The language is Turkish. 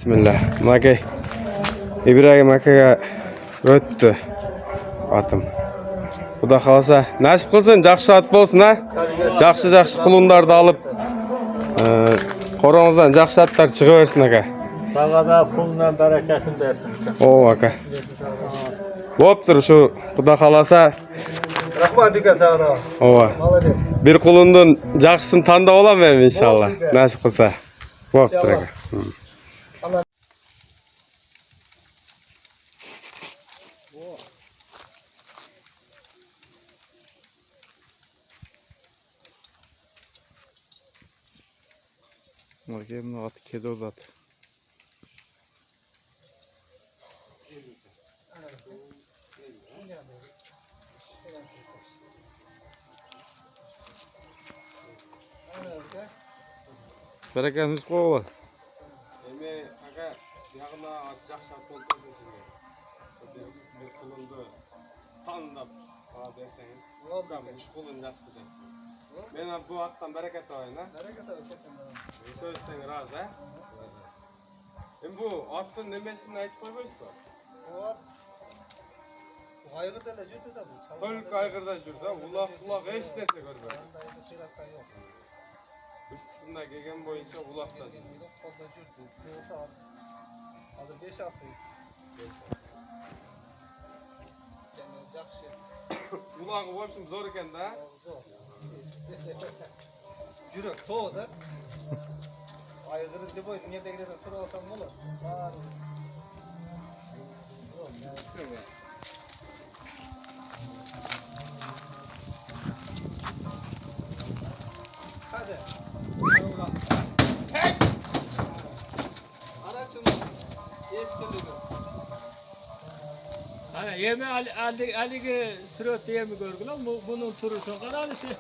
Bismillah. Makey. İbrahim akaga öttü. Atım. Xudo xolasa nasip qilsin, yaxshi at bo'lsin ha. Yaxshi qulunlarni olib, qorong'izdan yaxshi atlar chiqaversin aka. Sana da pulundan bereketini versin. O aka. Bo'ptir shu Xudo xolasa. Rahmat uka sana. Ova. Молодец. Bir qulundan yaxshisini tanlab olaman inshaalloh. Nasip qilsa. Bo'ptir aka. Bakayım ne atı kedi uzat. Bereketiniz kovala. Eme aga yağına жақсы at oldu şimdi. Bir kulundu tanıdap bana derseniz. Uş kulun жақсы de. Ben bu attan bereket alayım ha. Bereket olsun kesin. Kösten razı ha. Bu attın nemesini aytıp koymayız mı? O Kaygırda жүрді да bu. Tol kaygırda жүрді ha. Ulak eş derse görmedi. Üstüsünde gegen boyunca ulakta жүрді. Kolda жүрді. Hazır 5 asıl. Және жақсы. Ulağı в общем zor eken de ha. Жүрек тоғы да. Айғыры деп ой, дүниедегілерден сұрап алсам болады. Hadi. Hey! Araçımız eskildi. Hani yeme Ali'ge sürekli yemi görgüler. Bunun turu çok aralışı.